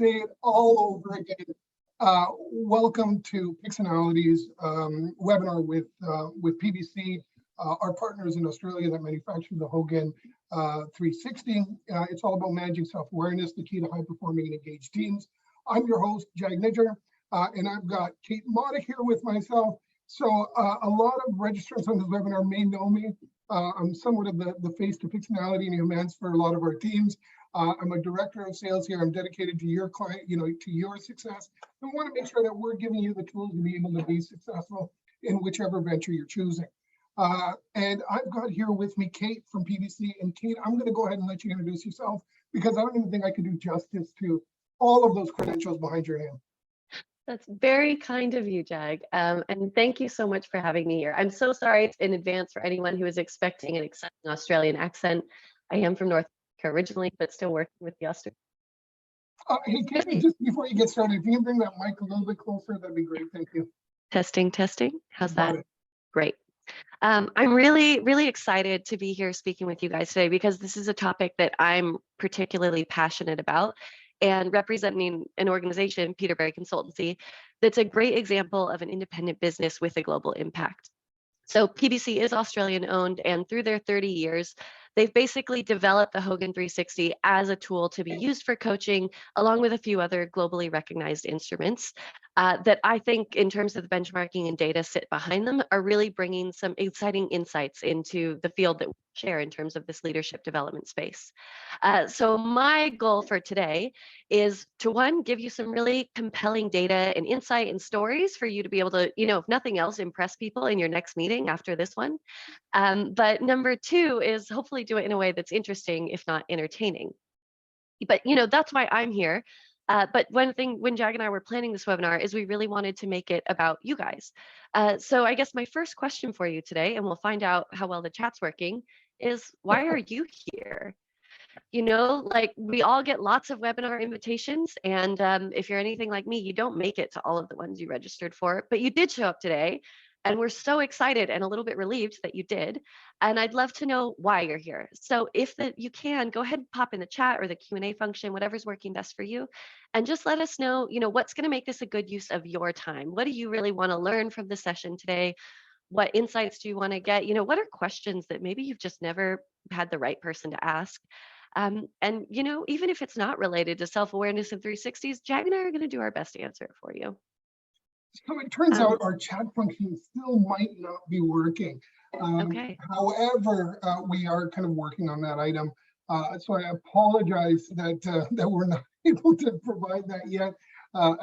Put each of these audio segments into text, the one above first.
say it all over again. Welcome to Pixonality's webinar with PBC, our partners in Australia that manufacture the Hogan 360. It's all about managing self-awareness, the key to high-performing and engaged teams. I'm your host, Nijjar, and I've got Kate Modric here with myself. So a lot of registrants on this webinar may know me. I'm somewhat of the face to Pixonality and humans for a lot of our teams. I'm a director of sales here. I'm dedicated to your client, to your success. We want to make sure that we're giving you the tools to be able to be successful in whichever venture you're choosing. And I've got here with me Kate from PBC. And Kate, I'm going to go ahead and let you introduce yourself because I don't even think I could do justice to all of those credentials behind your name. That's very kind of you, Jag. And thank you so much for having me here. I'm so sorry in advance for anyone who is expecting an exciting Australian accent. I am from North America originally, but still working with the Australian. Hey, Kate, just before you get started, if you can bring that mic a little bit closer, that'd be great. Thank you. Testing. How's that? Great. I'm really, really excited to be here speaking with you guys today because this is a topic that I'm particularly passionate about. And representing an organization, Peterberry Consultancy, that's a great example of an independent business with a global impact. So PBC is Australian owned, and through their 30 years, they've basically developed the Hogan 360 as a tool to be used for coaching, along with a few other globally recognized instruments that I think in terms of the benchmarking and data sit behind them are really bringing some exciting insights into the field that we share in terms of this leadership development space. So my goal for today is to, one, give you some really compelling data and insight and stories for you to be able to, if nothing else, impress people in your next meeting after this one. But number two is hopefully do it in a way that's interesting, if not entertaining. But, that's why I'm here. But one thing when Jag and I were planning this webinar is we really wanted to make it about you guys. So I guess my first question for you today, and we'll find out how well the chat's working, is why are you here? Like we all get lots of webinar invitations. And if you're anything like me, you don't make it to all of the ones you registered for, but you did show up today. And we're so excited and a little bit relieved that you did. And I'd love to know why you're here. So if you can, go ahead and pop in the chat or the Q&A function, whatever's working best for you. And just let us know, what's going to make this a good use of your time. What do you really want to learn from the session today? What insights do you want to get? What are questions that maybe you've just never had the right person to ask? And, even if it's not related to self-awareness and 360s, Jag and I are going to do our best to answer it for you. So it turns out our chat function still might not be working. Okay. However, we are kind of working on that item. So I apologize that we're not able to provide that yet.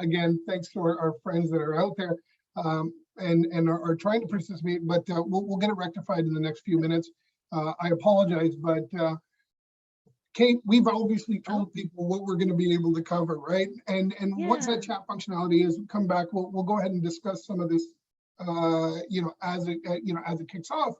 Again, thanks to our friends that are out there and are trying to participate, but we'll get it rectified in the next few minutes. I apologize, but Kate, we've obviously told people what we're going to be able to cover, right? And once that chat functionality is come back, we'll go ahead and discuss some of this, as it kicks off.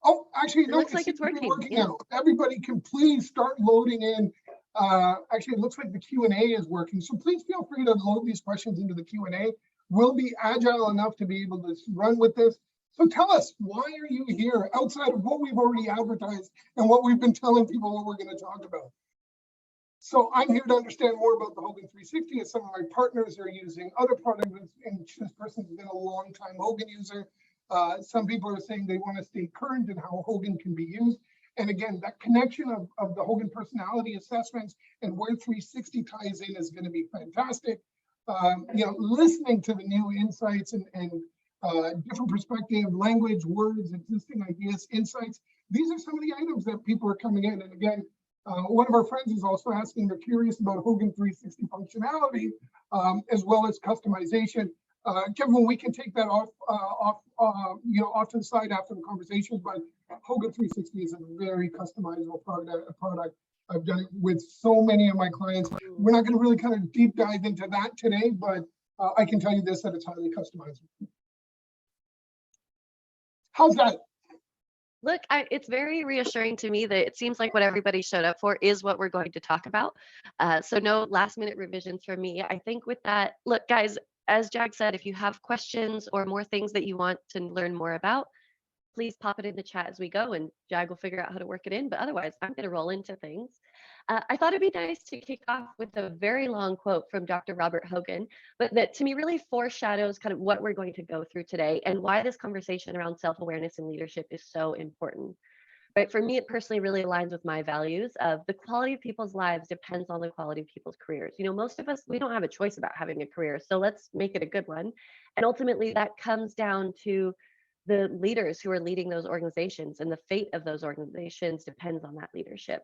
Oh, actually, it looks like it's working now. Everybody can please start loading in. Actually, it looks like the Q&A is working. So please feel free to load these questions into the Q&A. We'll be agile enough to be able to run with this. So tell us, why are you here outside of what we've already advertised and what we've been telling people what we're going to talk about? So I'm here to understand more about the Hogan 360 as some of my partners are using other products, and this person's been a long time Hogan user. Some people are saying they want to stay current in how Hogan can be used. And again, that connection of the Hogan personality assessments and where 360 ties in is going to be fantastic. Listening to the new insights and different perspective, language, words, existing ideas, insights. These are some of the items that people are coming in. And again, one of our friends is also asking, they're curious about Hogan 360 functionality, as well as customization. Kevin, we can take that off to the side after the conversation, but Hogan 360 is a very customizable product. I've done it with so many of my clients. We're not going to really kind of deep dive into that today, but I can tell you this, that it's highly customizable. How's that? Look, it's very reassuring to me that it seems like what everybody showed up for is what we're going to talk about. So no last minute revisions from me. I think with that, look, guys, as Jag said, if you have questions or more things that you want to learn more about, please pop it in the chat as we go and Jag will figure out how to work it in. But otherwise, I'm going to roll into things. I thought it'd be nice to kick off with a very long quote from Dr. Robert Hogan, but that to me really foreshadows kind of what we're going to go through today and why this conversation around self-awareness and leadership is so important. Right, for me, it personally really aligns with my values of the quality of people's lives depends on the quality of people's careers. Most of us, we don't have a choice about having a career, so let's make it a good one. And ultimately, that comes down to the leaders who are leading those organizations, and the fate of those organizations depends on that leadership.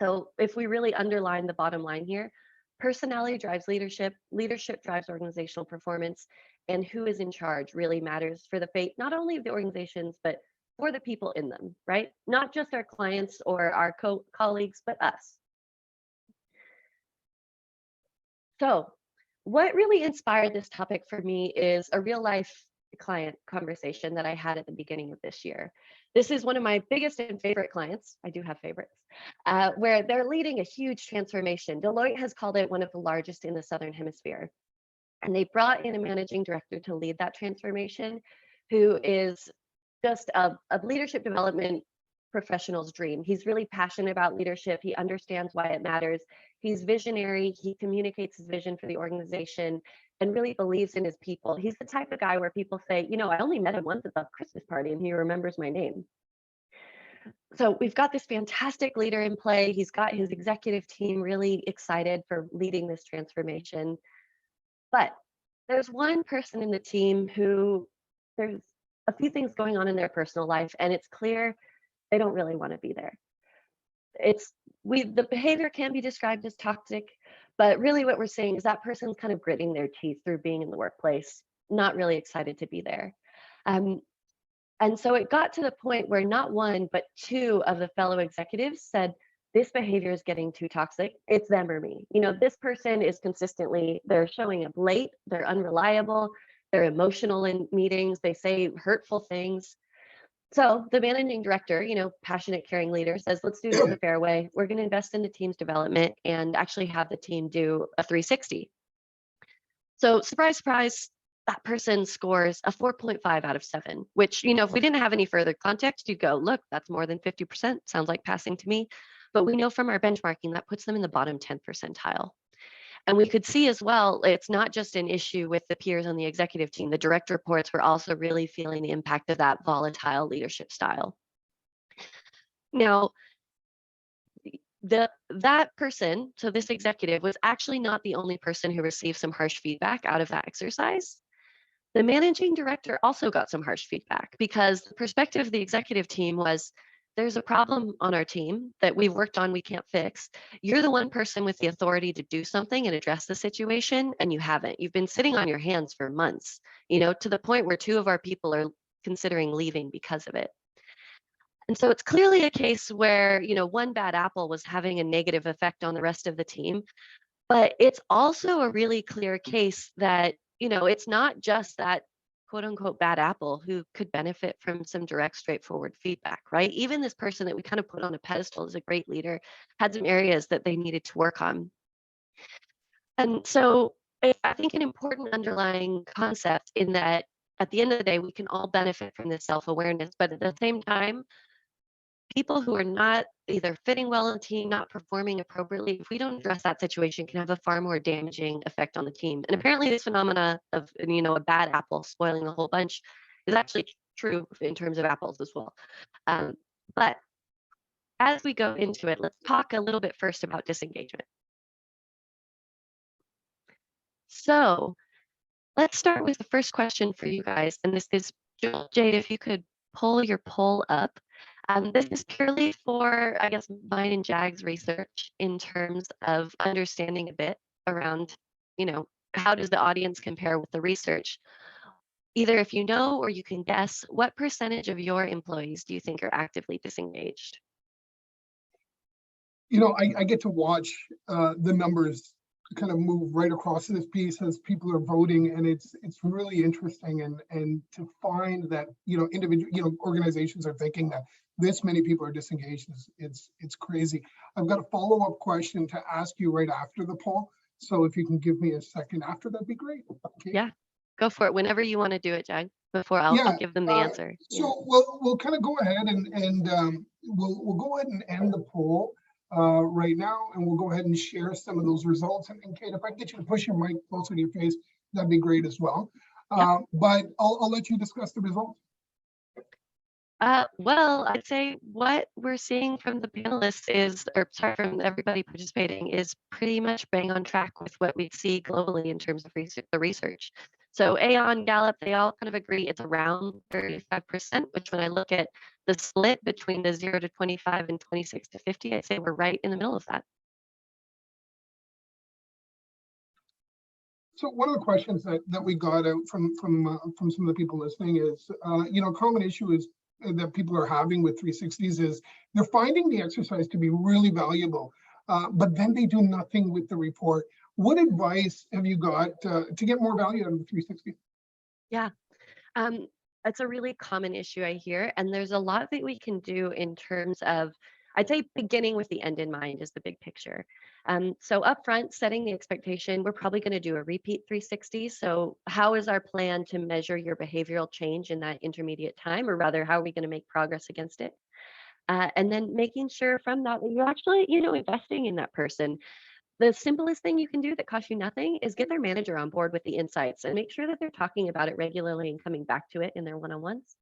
So if we really underline the bottom line here, personality drives leadership, leadership drives organizational performance, and who is in charge really matters for the fate, not only of the organizations, but for the people in them, right? Not just our clients or our colleagues, but us. So what really inspired this topic for me is a real life client conversation that I had at the beginning of this year. This is one of my biggest and favorite clients. I do have favorites, where they're leading a huge transformation. Deloitte has called it one of the largest in the Southern Hemisphere. And they brought in a managing director to lead that transformation, who is just a leadership development professional's dream. He's really passionate about leadership. He understands why it matters. He's visionary. He communicates his vision for the organization and really believes in his people. He's the type of guy where people say, I only met him once at the Christmas party and he remembers my name. So we've got this fantastic leader in play. He's got his executive team really excited for leading this transformation. But there's one person in the team who there's a few things going on in their personal life, and it's clear they don't really want to be there. The behavior can be described as toxic, but really what we're saying is that person's kind of gritting their teeth through being in the workplace, not really excited to be there. And so it got to the point where not one, but two of the fellow executives said, this behavior is getting too toxic. It's them or me. This person is they're showing up late, they're unreliable, they're emotional in meetings, they say hurtful things. So the managing director, passionate, caring leader says, let's do this the fair way. We're going to invest in the team's development and actually have the team do a 360. So surprise, surprise, that person scores a 4.5 out of 7, which, if we didn't have any further context, you'd go, look, that's more than 50%. Sounds like passing to me. But we know from our benchmarking that puts them in the bottom 10 percentile. And we could see as well, it's not just an issue with the peers on the executive team. The direct reports were also really feeling the impact of that volatile leadership style. Now, that person, so this executive, was actually not the only person who received some harsh feedback out of that exercise. The managing director also got some harsh feedback because the perspective of the executive team was, there's a problem on our team that we've worked on, we can't fix. You're the one person with the authority to do something and address the situation, and you haven't. You've been sitting on your hands for months, to the point where 2 of our people are considering leaving because of it. And so it's clearly a case where, one bad apple was having a negative effect on the rest of the team. But it's also a really clear case that, it's not just that quote unquote bad apple who could benefit from some direct, straightforward feedback, right? Even this person that we kind of put on a pedestal as a great leader had some areas that they needed to work on. And so I think an important underlying concept in that at the end of the day, we can all benefit from this self-awareness, but at the same time, people who are not either fitting well in the team, not performing appropriately, if we don't address that situation, can have a far more damaging effect on the team. And apparently this phenomena of, a bad apple spoiling the whole bunch is actually true in terms of apples as well. But as we go into it, let's talk a little bit first about disengagement. So let's start with the first question for you guys. And this is, Jade, if you could pull your poll up. This is purely for, I guess, mine and Jag's research in terms of understanding a bit around, how does the audience compare with the research? Either if you know or you can guess, what percentage of your employees do you think are actively disengaged? I get to watch the numbers kind of move right across this piece as people are voting, and it's really interesting, and to find that individual organizations are thinking that this many people are disengaged it's crazy. I've got a follow-up question to ask you right after the poll, so if you can give me a second after, that'd be great. Okay. Yeah, go for it whenever you want to do it, Jag. Before I'll give them the answer. So we'll kind of go ahead and we'll go ahead and end the poll. right now, and we'll go ahead and share some of those results. And Kate, if I can get you to push your mic closer to your face, that'd be great as well. Yep. But I'll let you discuss the results. Well, I'd say what we're seeing from the panelists is, or sorry, from everybody participating, is pretty much bang on track with what we see globally in terms of the research. So Aon, Gallup, they all kind of agree it's around 35%, which when I look at the split between the 0 to 25 and 26 to 50, I'd say we're right in the middle of that. So one of the questions that we got out from some of the people listening is, a common issue is that people are having with 360s is they're finding the exercise to be really valuable, but then they do nothing with the report. What advice have you got to get more value out of the 360? Yeah, it's a really common issue I hear, and there's a lot that we can do in terms of, I'd say beginning with the end in mind is the big picture. So upfront, setting the expectation, we're probably going to do a repeat 360. So how is our plan to measure your behavioral change in that intermediate time, or rather, how are we going to make progress against it? And then making sure from that you're actually, investing in that person. The simplest thing you can do that costs you nothing is get their manager on board with the insights and make sure that they're talking about it regularly and coming back to it in their one-on-ones.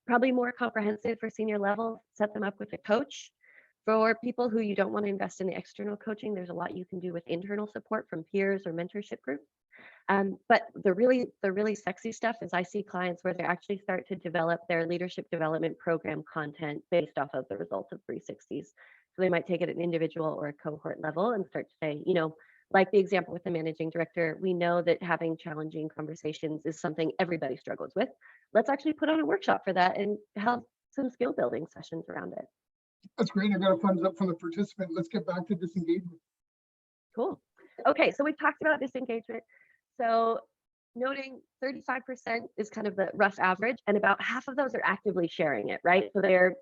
Probably more comprehensive for senior level, set them up with a coach. For people who you don't want to invest in the external coaching, there's a lot you can do with internal support from peers or mentorship groups. But the really sexy stuff is I see clients where they actually start to develop their leadership development program content based off of the results of 360s. So they might take it at an individual or a cohort level and start to say, like the example with the managing director, we know that having challenging conversations is something everybody struggles with. Let's actually put on a workshop for that and have some skill building sessions around it. That's great. I got a thumbs up from the participant. Let's get back to disengagement. Cool. Okay, so we've talked about disengagement. So noting 35% is kind of the rough average, and about half of those are actively sharing it, right? So they're,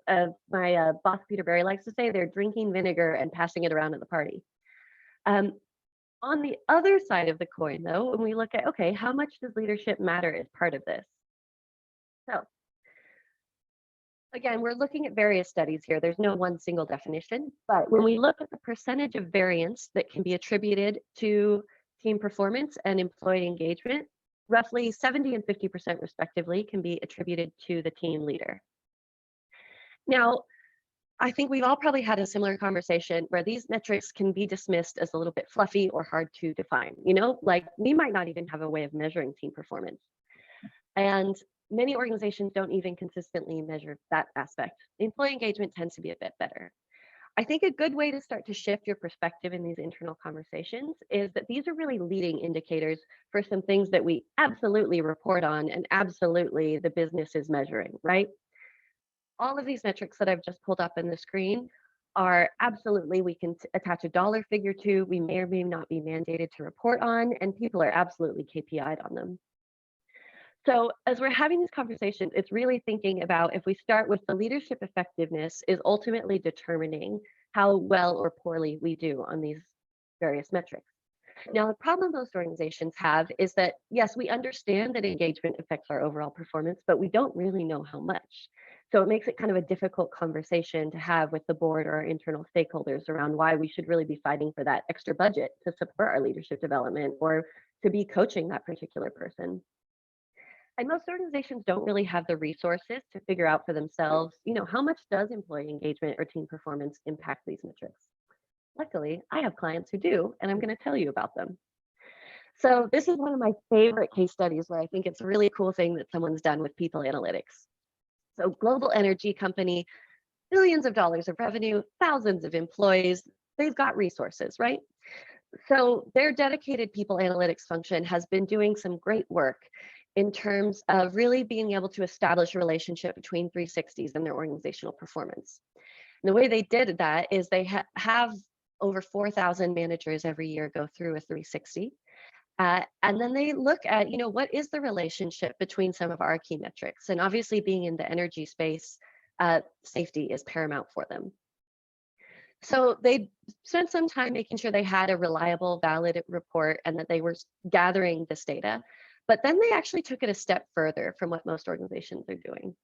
my boss Peter Berry likes to say, they're drinking vinegar and passing it around at the party. On the other side of the coin, though, when we look at, okay, how much does leadership matter as part of this? So again, we're looking at various studies here. There's no one single definition, but when we look at the percentage of variance that can be attributed to team performance and employee engagement, roughly 70 and 50% respectively can be attributed to the team leader. Now, I think we've all probably had a similar conversation where these metrics can be dismissed as a little bit fluffy or hard to define. Like we might not even have a way of measuring team performance. And many organizations don't even consistently measure that aspect. Employee engagement tends to be a bit better. I think a good way to start to shift your perspective in these internal conversations is that these are really leading indicators for some things that we absolutely report on and absolutely the business is measuring, right? All of these metrics that I've just pulled up on the screen are absolutely, we can attach a dollar figure to, we may or may not be mandated to report on, and people are absolutely KPI'd on them. So as we're having these conversations, it's really thinking about if we start with the leadership effectiveness is ultimately determining how well or poorly we do on these various metrics. Now, the problem most organizations have is that, yes, we understand that engagement affects our overall performance, but we don't really know how much. So it makes it kind of a difficult conversation to have with the board or our internal stakeholders around why we should really be fighting for that extra budget to support our leadership development or to be coaching that particular person. And most organizations don't really have the resources to figure out for themselves, how much does employee engagement or team performance impact these metrics? Luckily, I have clients who do, and I'm going to tell you about them. So this is one of my favorite case studies where I think it's a really cool thing that someone's done with people analytics. So global energy company, billions of dollars of revenue, thousands of employees, they've got resources, right? So their dedicated people analytics function has been doing some great work in terms of really being able to establish a relationship between 360s and their organizational performance. And the way they did that is they have over 4,000 managers every year go through a 360. And then they look at, what is the relationship between some of our key metrics? And obviously being in the energy space, safety is paramount for them. So they spent some time making sure they had a reliable, valid report and that they were gathering this data. But then they actually took it a step further from what most organizations are doing.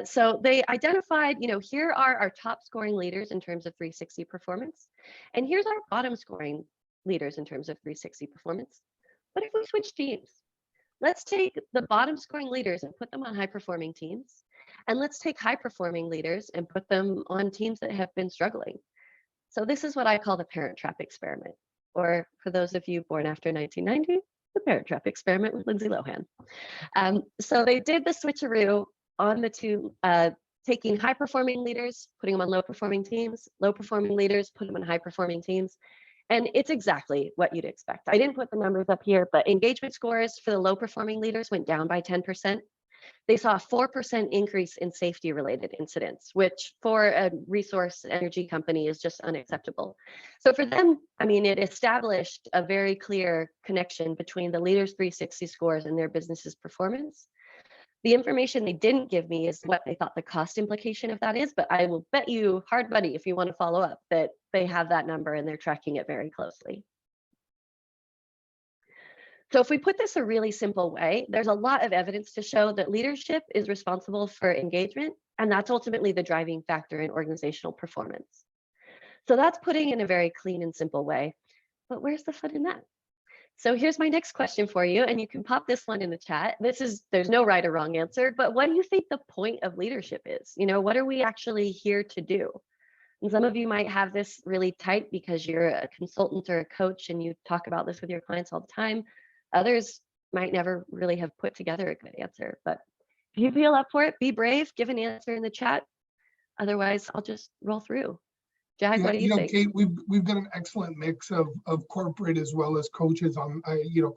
So they identified, here are our top scoring leaders in terms of 360 performance. And here's our bottom scoring leaders in terms of 360 performance. What if we switch teams? Let's take the bottom scoring leaders and put them on high performing teams. And let's take high performing leaders and put them on teams that have been struggling. So this is what I call the Parent Trap experiment. Or for those of you born after 1990, the Parent Trap experiment with Lindsay Lohan. So they did the switcheroo on the two, taking high performing leaders, putting them on low performing teams, low performing leaders, put them on high performing teams. And it's exactly what you'd expect. I didn't put the numbers up here, but engagement scores for the low performing leaders went down by 10%. They saw a 4% increase in safety related incidents, which for a resource energy company is just unacceptable. So for them, it established a very clear connection between the leaders' 360 scores and their business's performance. The information they didn't give me is what they thought the cost implication of that is, but I will bet you hard money if you want to follow up that they have that number and they're tracking it very closely. So if we put this a really simple way, there's a lot of evidence to show that leadership is responsible for engagement, and that's ultimately the driving factor in organizational performance. So that's putting in a very clean and simple way, but where's the fun in that? So here's my next question for you, and you can pop this one in the chat. There's no right or wrong answer, but what do you think the point of leadership is? What are we actually here to do? And some of you might have this really tight because you're a consultant or a coach and you talk about this with your clients all the time. Others might never really have put together a good answer, but if you feel up for it, be brave, give an answer in the chat. Otherwise, I'll just roll through. Jag, what do you think? Kate, we've got an excellent mix of corporate as well as coaches on,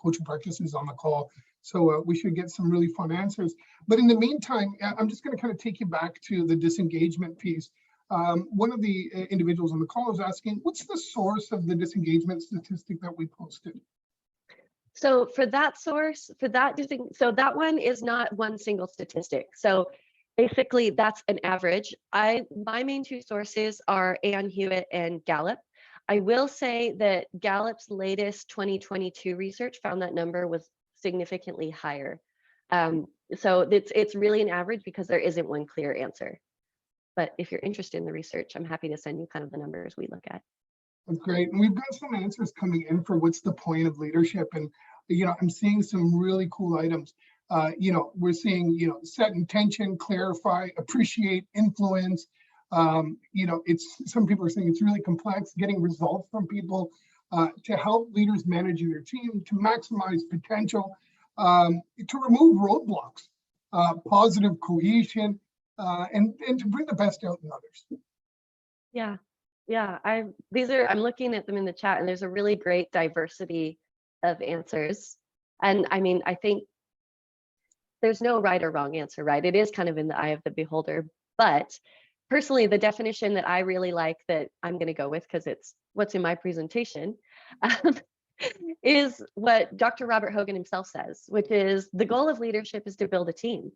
coaching practices on the call. So we should get some really fun answers. But in the meantime, I'm just going to kind of take you back to the disengagement piece. One of the individuals on the call is asking, what's the source of the disengagement statistic that we posted? So for that source, so that one is not one single statistic. So basically, that's an average. My main two sources are Ann Hewitt and Gallup. I will say that Gallup's latest 2022 research found that number was significantly higher. So it's really an average because there isn't one clear answer. But if you're interested in the research, I'm happy to send you kind of the numbers we look at. That's great. And we've got some answers coming in for what's the point of leadership. And, I'm seeing some really cool items. We're seeing, set intention, clarify, appreciate, influence. Some people are saying it's really complex, getting results from people, to help leaders manage their team, to maximize potential, to remove roadblocks, positive cohesion, and to bring the best out in others. Yeah, I'm looking at them in the chat, and there's a really great diversity of answers. And I think there's no right or wrong answer, right? It is kind of in the eye of the beholder. But personally, the definition that I really like that I'm going to go with, because it's what's in my presentation, is what Dr. Robert Hogan himself says, which is the goal of leadership is to build a team.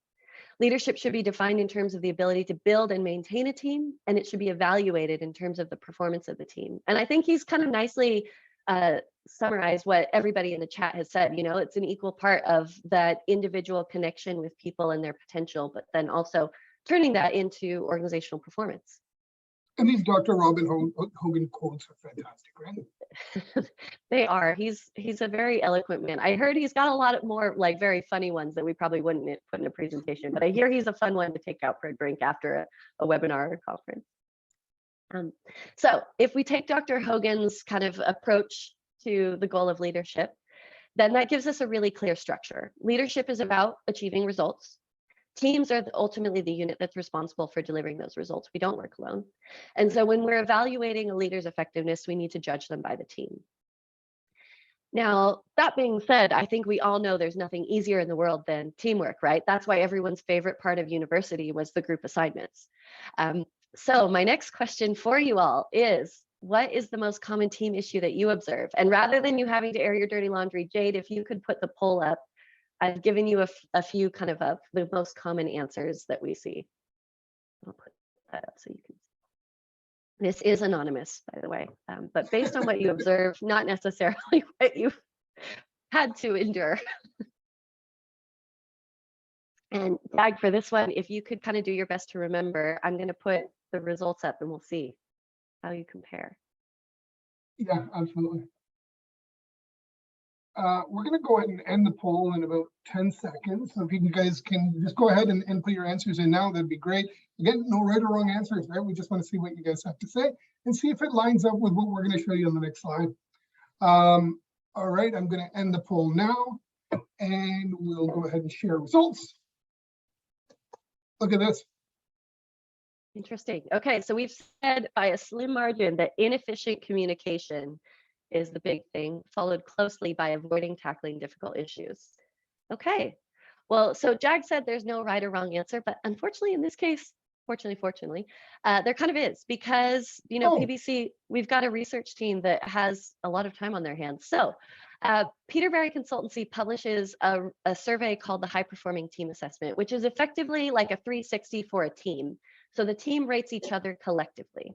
Leadership should be defined in terms of the ability to build and maintain a team, and it should be evaluated in terms of the performance of the team. And I think he's kind of nicely summarized what everybody in the chat has said. It's an equal part of that individual connection with people and their potential, but then also turning that into organizational performance. And these Dr. Robert Hogan quotes are fantastic, right? They are. He's a very eloquent man. I heard he's got a lot more very funny ones that we probably wouldn't put in a presentation, but I hear he's a fun one to take out for a drink after a webinar or conference. So if we take Dr. Hogan's kind of approach to the goal of leadership, then that gives us a really clear structure. Leadership is about achieving results. Teams are ultimately the unit that's responsible for delivering those results. We don't work alone. And so when we're evaluating a leader's effectiveness, we need to judge them by the team. Now, that being said, I think we all know there's nothing easier in the world than teamwork, right? That's why everyone's favorite part of university was the group assignments. So my next question for you all is, what is the most common team issue that you observe? And rather than you having to air your dirty laundry, Jade, if you could put the poll up, I've given you a few kind of the most common answers that we see. I'll put that up so you can see. This is anonymous, by the way, but based on what you observe, not necessarily what you've had to endure. And Jag, for this one, if you could kind of do your best to remember, I'm going to put the results up and we'll see how you compare. Yeah, absolutely. We're going to go ahead and end the poll in about 10 seconds. So if you guys can just go ahead and put your answers in now, that'd be great. Again, no right or wrong answers, right? We just want to see what you guys have to say and see if it lines up with what we're going to show you on the next slide. All right, I'm going to end the poll now, and we'll go ahead and share results. Look at this. Interesting. Okay, so we've said by a slim margin that inefficient communication is the big thing, followed closely by avoiding tackling difficult issues. Okay, well, so Jag said there's no right or wrong answer, but unfortunately in this case, fortunately, there kind of is, because, you know, PBC, we've got a research team that has a lot of time on their hands. So Peterberry Consultancy publishes a survey called the High Performing Team Assessment, which is effectively like a 360 for a team. So the team rates each other collectively.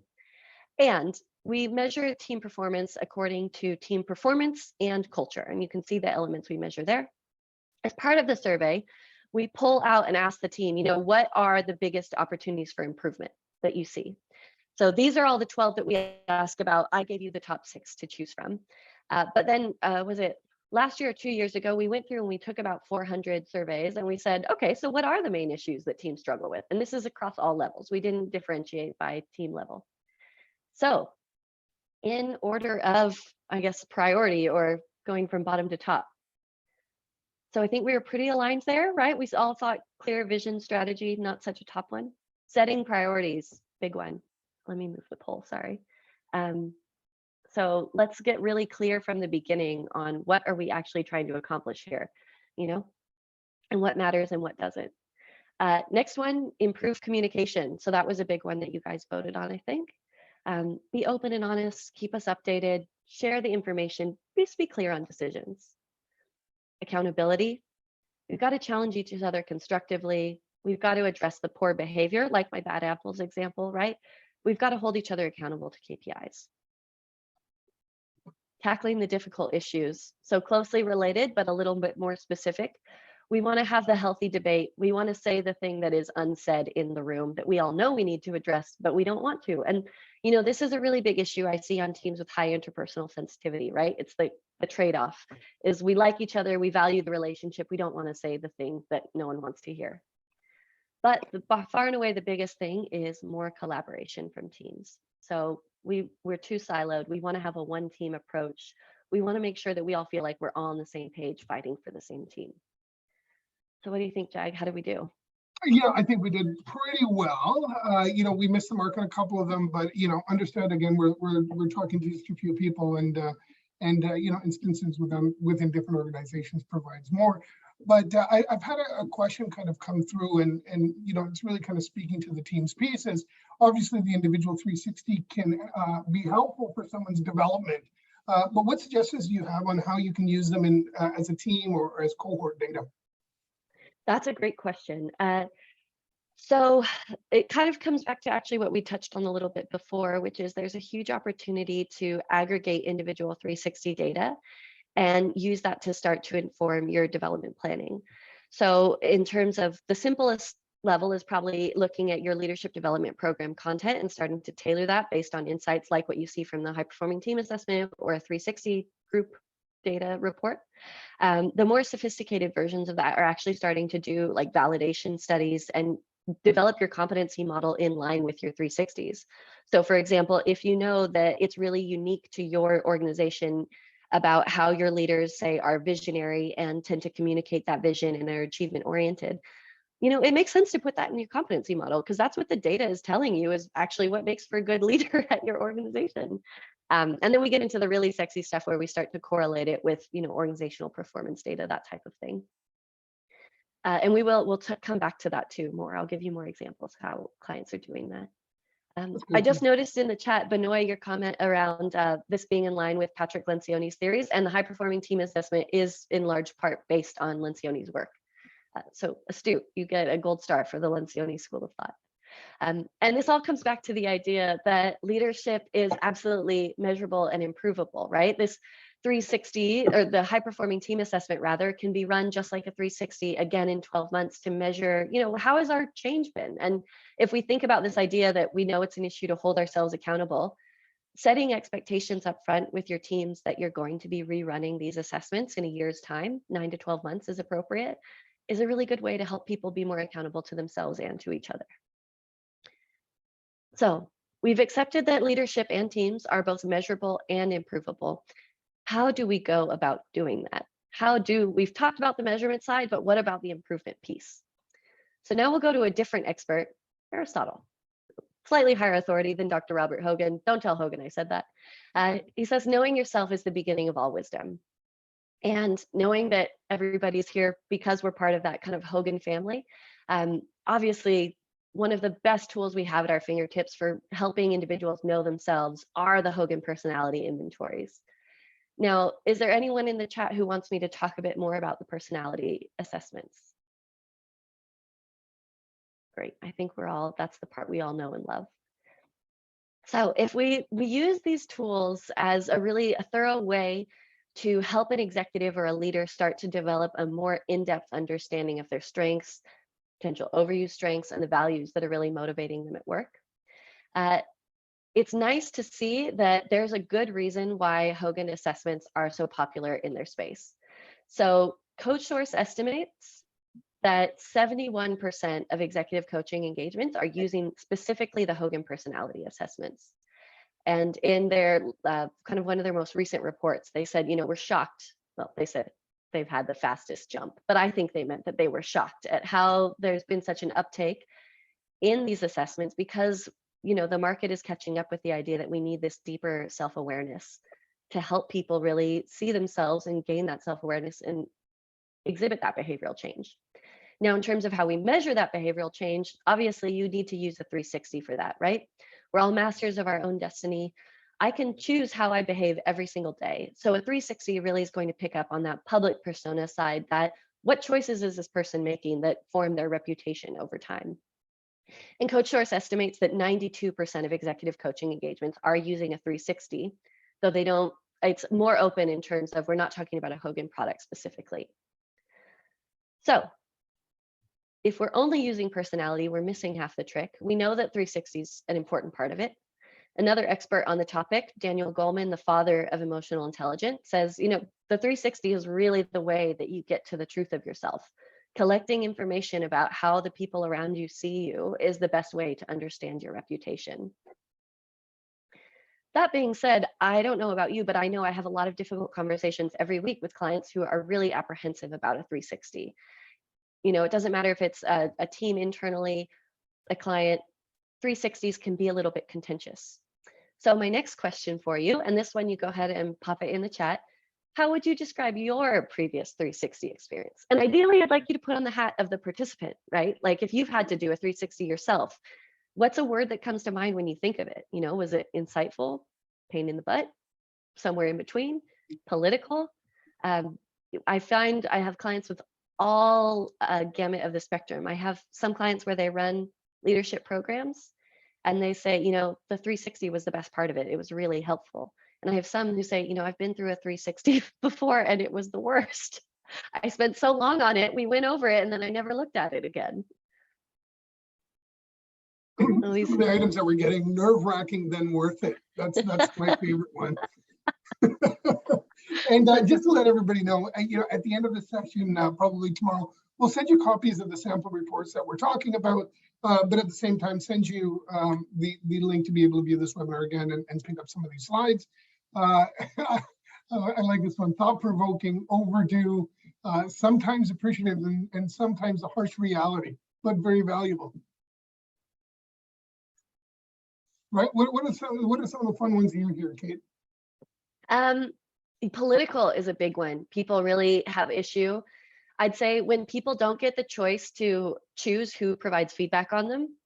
And we measure team performance according to team performance and culture. And you can see the elements we measure there. As part of the survey, we pull out and ask the team, you know, what are the biggest opportunities for improvement that you see? So these are all the 12 that we asked about. I gave you the top 6 to choose from. But then was it last year or 2 years ago, we went through and we took about 400 surveys and we said, okay, so what are the main issues that teams struggle with? And this is across all levels. We didn't differentiate by team level. So in order of, I guess, priority or going from bottom to top. So I think we were pretty aligned there, right? We all thought clear vision strategy, not such a top one. Setting priorities, big one. Let me move the poll, sorry. So let's get really clear from the beginning on what are we actually trying to accomplish here, you know, and what matters and what doesn't. Next one, improve communication. So that was a big one that you guys voted on, I think. Be open and honest, keep us updated, share the information, just be clear on decisions. Accountability. We've got to challenge each other constructively. We've got to address the poor behavior, like my bad apples example, right? We've got to hold each other accountable to KPIs. Tackling the difficult issues. So closely related, but a little bit more specific. We want to have the healthy debate. We want to say the thing that is unsaid in the room that we all know we need to address, but we don't want to. And, you know, this is a really big issue I see on teams with high interpersonal sensitivity, right? It's the trade-off is we like each other, we value the relationship. We don't want to say the thing that no one wants to hear. But far and away, the biggest thing is more collaboration from teams. So we're too siloed. We want to have a one team approach. We want to make sure that we all feel like we're all on the same page fighting for the same team. So what do you think, Jag? How did we do? Yeah, I think we did pretty well. You know, we missed the mark on a couple of them, but, you know, understood, again, we're talking to just a few people, and you know, instances within different organizations provides more. But I've had a question kind of come through, and you know, it's really kind of speaking to the team's pieces. Obviously, the individual 360 can be helpful for someone's development. But what suggestions do you have on how you can use them in as a team or as cohort data? That's a great question. So it kind of comes back to actually what we touched on a little bit before, which is there's a huge opportunity to aggregate individual 360 data and use that to start to inform your development planning. So in terms of the simplest level is probably looking at your leadership development program content and starting to tailor that based on insights like what you see from the high performing team assessment or a 360 group data report. The more sophisticated versions of that are actually starting to do like validation studies and develop your competency model in line with your 360s. So for example, if you know that it's really unique to your organization about how your leaders say are visionary and tend to communicate that vision and are achievement oriented, you know, it makes sense to put that in your competency model because that's what the data is telling you is actually what makes for a good leader at your organization. And then we get into the really sexy stuff where we start to correlate it with, you know, organizational performance data, that type of thing. And we'll come back to that too more. I'll give you more examples how clients are doing that. I just noticed in the chat, Benoit, your comment around this being in line with Patrick Lencioni's theories, and the high performing team assessment is in large part based on Lencioni's work. So astute, you get a gold star for the Lencioni School of Thought. And this all comes back to the idea that leadership is absolutely measurable and improvable, right? 360, or the high performing team assessment rather, can be run just like a 360 again in 12 months to measure, how has our change been? And if we think about this idea that we know it's an issue to hold ourselves accountable, setting expectations up front with your teams that you're going to be rerunning these assessments in a year's time, 9 to 12 months is appropriate, is a really good way to help people be more accountable to themselves and to each other. So we've accepted that leadership and teams are both measurable and improvable. How do we go about doing that? We've talked about the measurement side, but what about the improvement piece? So now we'll go to a different expert, Aristotle. Slightly higher authority than Dr. Robert Hogan. Don't tell Hogan I said that. He says, knowing yourself is the beginning of all wisdom. And knowing that everybody's here because we're part of that kind of Hogan family, obviously, one of the best tools we have at our fingertips for helping individuals know themselves are the Hogan personality inventories. Now, is there anyone in the chat who wants me to talk a bit more about the personality assessments? Great, I think that's the part we all know and love. So if we use these tools as a thorough way to help an executive or a leader start to develop a more in-depth understanding of their strengths, potential overuse strengths, and the values that are really motivating them at work. It's nice to see that there's a good reason why Hogan assessments are so popular in their space. So CoachSource estimates that 71% of executive coaching engagements are using specifically the Hogan personality assessments. And in their kind of one of their most recent reports, they said, we're shocked. Well, they said they've had the fastest jump, but I think they meant that they were shocked at how there's been such an uptake in these assessments because the market is catching up with the idea that we need this deeper self-awareness to help people really see themselves and gain that self-awareness and exhibit that behavioral change. Now, in terms of how we measure that behavioral change, obviously you need to use the 360 for that, right? We're all masters of our own destiny. I can choose how I behave every single day. So a 360 really is going to pick up on that public persona side, that what choices is this person making that form their reputation over time? And CoachSource estimates that 92% of executive coaching engagements are using a 360, though it's more open in terms of we're not talking about a Hogan product specifically. So if we're only using personality, we're missing half the trick. We know that 360 is an important part of it. Another expert on the topic, Daniel Goleman, the father of emotional intelligence, says, the 360 is really the way that you get to the truth of yourself. Collecting information about how the people around you see you is the best way to understand your reputation. That being said, I don't know about you, but I know I have a lot of difficult conversations every week with clients who are really apprehensive about a 360. It doesn't matter if it's a team internally, a client, 360s can be a little bit contentious. So my next question for you, and this one you go ahead and pop it in the chat, how would you describe your previous 360 experience? And ideally, I'd like you to put on the hat of the participant, right? Like if you've had to do a 360 yourself, what's a word that comes to mind when you think of it? Was it insightful, pain in the butt, somewhere in between, political? I find I have clients with all gamut of the spectrum. I have some clients where they run leadership programs and they say, the 360 was the best part of it. It was really helpful. And I have some who say, I've been through a 360 before and it was the worst. I spent so long on it. We went over it and then I never looked at it again. Some of the items that we're getting, nerve-wracking, then worth it. That's my favorite one. And just to let everybody know, at the end of the session, probably tomorrow, we'll send you copies of the sample reports that we're talking about, but at the same time, send you the link to be able to view this webinar again and pick up some of these slides. I like this one, thought-provoking, overdue, sometimes appreciative, and sometimes a harsh reality, but very valuable. Right? What are some of the fun ones you hear, Kate? Political is a big one. People really have issue. I'd say when people don't get the choice to choose who provides feedback on them,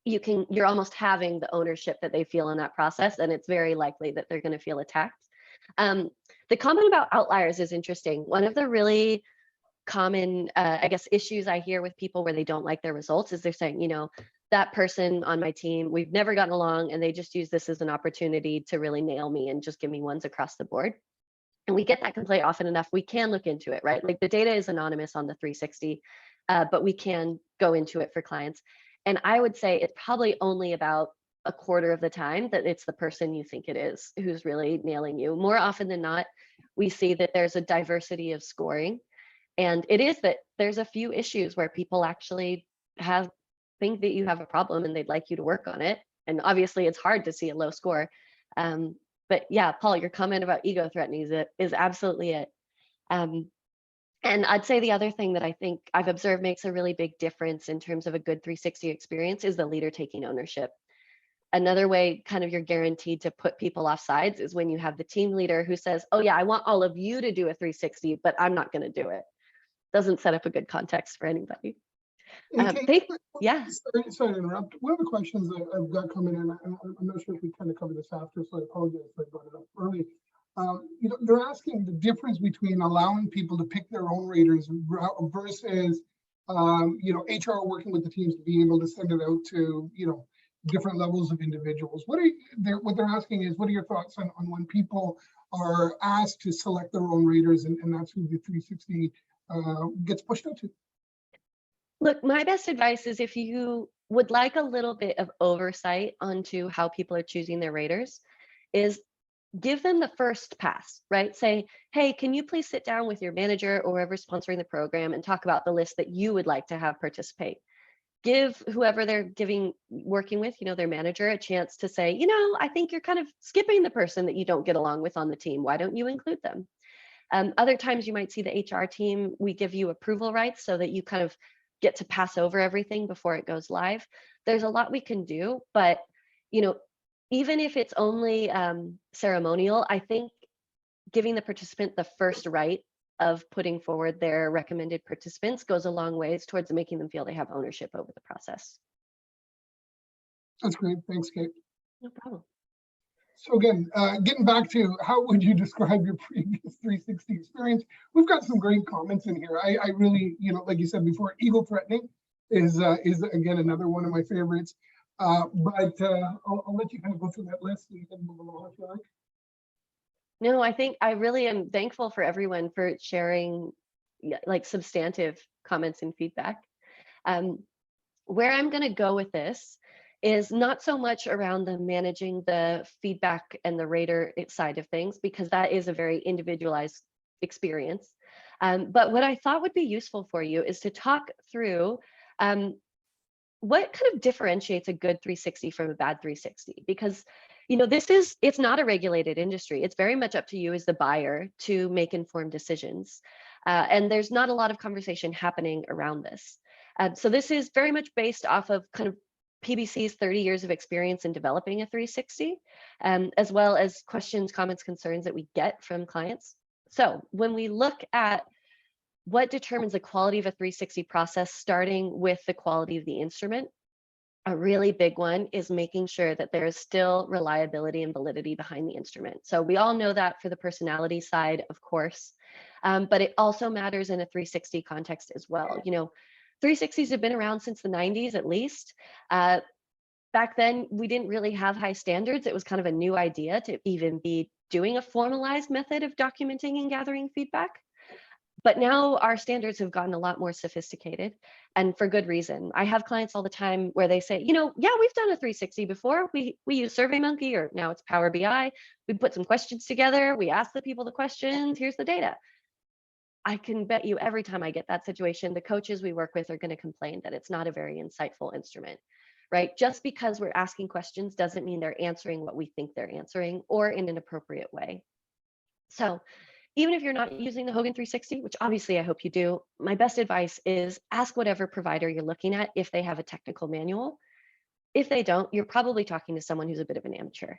you're almost having the ownership that they feel in that process, and it's very likely that they're going to feel attacked. The comment about outliers is interesting. One of the really common, issues I hear with people where they don't like their results is they're saying, that person on my team, we've never gotten along, and they just use this as an opportunity to really nail me and just give me ones across the board. and we get that complaint often enough, we can look into it, right? Like the data is anonymous on the 360, but we can go into it for clients. And I would say it's probably only about a quarter of the time that it's the person you think it is who's really nailing you. More often than not, we see that there's a diversity of scoring. And it is that there's a few issues where people actually think that you have a problem and they'd like you to work on it. And obviously it's hard to see a low score. But yeah, Paul, your comment about ego threatening is absolutely it. And I'd say the other thing that I think I've observed makes a really big difference in terms of a good 360 experience is the leader taking ownership. Another way kind of you're guaranteed to put people off sides is when you have the team leader who says, oh yeah, I want all of you to do a 360, but I'm not going to do it. Doesn't set up a good context for anybody. Yeah. Sorry to interrupt. One of the questions that I've got coming in, and I'm not sure if we kind of covered this after, so I apologize if I brought it up early. They're asking the difference between allowing people to pick their own raters versus, HR working with the teams to be able to send it out to, different levels of individuals. What they're asking is, what are your thoughts on when people are asked to select their own raters, and that's who the 360 gets pushed out to? Look, my best advice is if you would like a little bit of oversight onto how people are choosing their raters, is give them the first pass, right? Say, hey, can you please sit down with your manager or whoever's sponsoring the program and talk about the list that you would like to have participate. Give whoever they're working with, their manager, a chance to say, I think you're kind of skipping the person that you don't get along with on the team. Why don't you include them? Other times you might see the HR team, we give you approval rights so that you kind of get to pass over everything before it goes live. There's a lot we can do, but even if it's only ceremonial, I think giving the participant the first right of putting forward their recommended participants goes a long ways towards making them feel they have ownership over the process. That's great. Thanks, Kate. No problem. So again, getting back to how would you describe your previous 360 experience? We've got some great comments in here. I really, like you said before, ego threatening is again another one of my favorites. But I'll let you kind of go through that list and you can move along if you like. No, I think I really am thankful for everyone for sharing like substantive comments and feedback. Where I'm going to go with this is not so much around the managing the feedback and the rater side of things, because that is a very individualized experience. But what I thought would be useful for you is to talk through what kind of differentiates a good 360 from a bad 360, because it's not a regulated industry. It's very much up to you as the buyer to make informed decisions. And there's not a lot of conversation happening around this. So this is very much based off of kind of PBC's 30 years of experience in developing a 360, as well as questions, comments, concerns that we get from clients. So when we look at what determines the quality of a 360 process, starting with the quality of the instrument, a really big one is making sure that there is still reliability and validity behind the instrument. So we all know that for the personality side, of course, but it also matters in a 360 context as well. 360s have been around since the 90s at least. Back then, we didn't really have high standards. It was kind of a new idea to even be doing a formalized method of documenting and gathering feedback. But now our standards have gotten a lot more sophisticated, and for good reason. I have clients all the time where they say, yeah, we've done a 360 before. We use SurveyMonkey, or now it's Power BI. We put some questions together. We ask the people the questions. Here's the data. I can bet you every time I get that situation, the coaches we work with are going to complain that it's not a very insightful instrument, right? Just because we're asking questions doesn't mean they're answering what we think they're answering or in an appropriate way. So even if you're not using the Hogan 360, which obviously I hope you do, my best advice is ask whatever provider you're looking at if they have a technical manual. If they don't, you're probably talking to someone who's a bit of an amateur.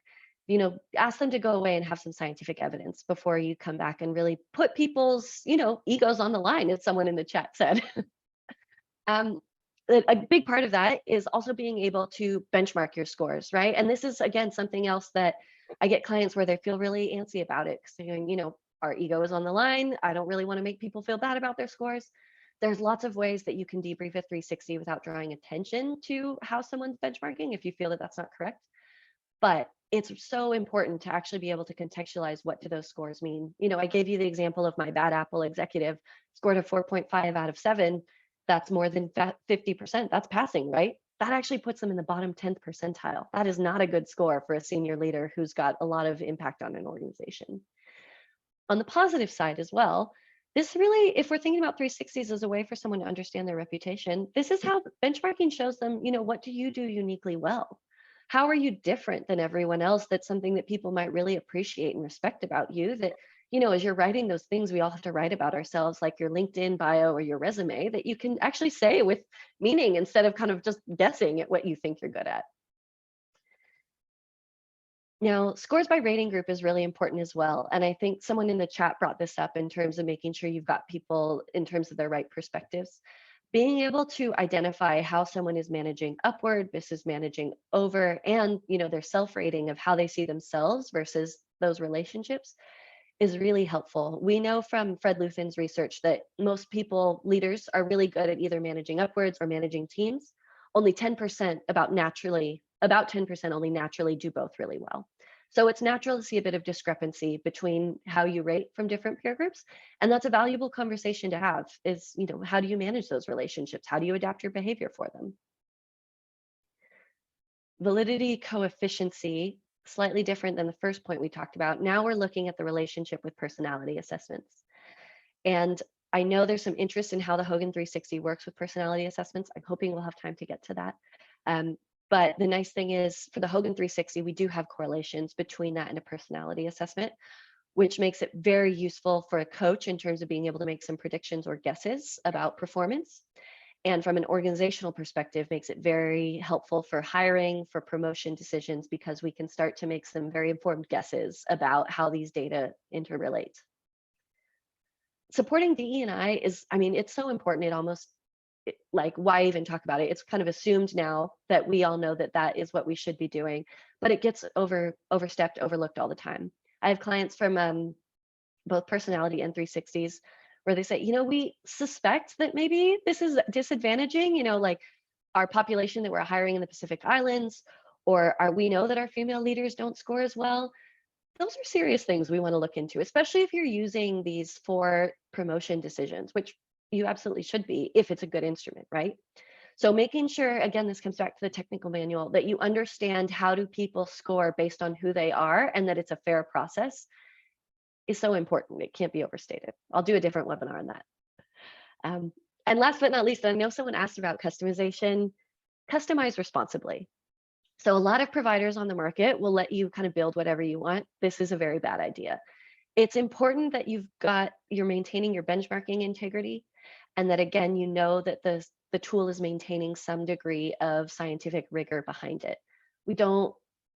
Ask them to go away and have some scientific evidence before you come back and really put people's, egos on the line, as someone in the chat said. A big part of that is also being able to benchmark your scores, right? And this is, again, something else that I get clients where they feel really antsy about it, because they're going, our ego is on the line. I don't really want to make people feel bad about their scores. There's lots of ways that you can debrief a 360 without drawing attention to how someone's benchmarking if you feel that that's not correct. But it's so important to actually be able to contextualize what do those scores mean. You know, I gave you the example of my bad apple executive scored a 4.5 out of 7. That's more than 50%. That's passing, right? That actually puts them in the bottom 10th percentile. That is not a good score for a senior leader who's got a lot of impact on an organization. On the positive side as well, this really, if we're thinking about 360s as a way for someone to understand their reputation, this is how benchmarking shows them, you know, what do you do uniquely well? How are you different than everyone else? That's something that people might really appreciate and respect about you, that, you know, as you're writing those things we all have to write about ourselves, like your LinkedIn bio or your resume, that you can actually say with meaning instead of kind of just guessing at what you think you're good at. Now, scores by rating group is really important as well. And I think someone in the chat brought this up in terms of making sure you've got people in terms of their right perspectives. Being able to identify how someone is managing upward versus managing over, and, you know, their self-rating of how they see themselves versus those relationships is really helpful. We know from Fred Luthan's research that most people, leaders, are really good at either managing upwards or managing teams. Only 10% about 10% only naturally do both really well. So it's natural to see a bit of discrepancy between how you rate from different peer groups. And that's a valuable conversation to have is, you know, how do you manage those relationships? How do you adapt your behavior for them? Validity coefficiency, slightly different than the first point we talked about. Now we're looking at the relationship with personality assessments. And I know there's some interest in how the Hogan 360 works with personality assessments. I'm hoping we'll have time to get to that. But the nice thing is for the Hogan 360, we do have correlations between that and a personality assessment, which makes it very useful for a coach in terms of being able to make some predictions or guesses about performance. And from an organizational perspective, makes it very helpful for hiring, for promotion decisions, because we can start to make some very informed guesses about how these data interrelate. Supporting DE&I is, I mean, it's so important. It almost, like, why even talk about it? It's kind of assumed now that we all know that that is what we should be doing, but it gets overstepped, overlooked all the time. I have clients from both personality and 360s where they say, you know, we suspect that maybe this is disadvantaging, you know, like our population that we're hiring in the Pacific Islands, or we know that our female leaders don't score as well. Those are serious things we want to look into, especially if you're using these for promotion decisions, which you absolutely should be if it's a good instrument, right? So making sure, again, this comes back to the technical manual, that you understand how do people score based on who they are and that it's a fair process is so important. It can't be overstated. I'll do a different webinar on that. And last but not least, I know someone asked about customization. Customize responsibly. So a lot of providers on the market will let you kind of build whatever you want. This is a very bad idea. It's important that you're maintaining your benchmarking integrity, and that, again, you know that the tool is maintaining some degree of scientific rigor behind it.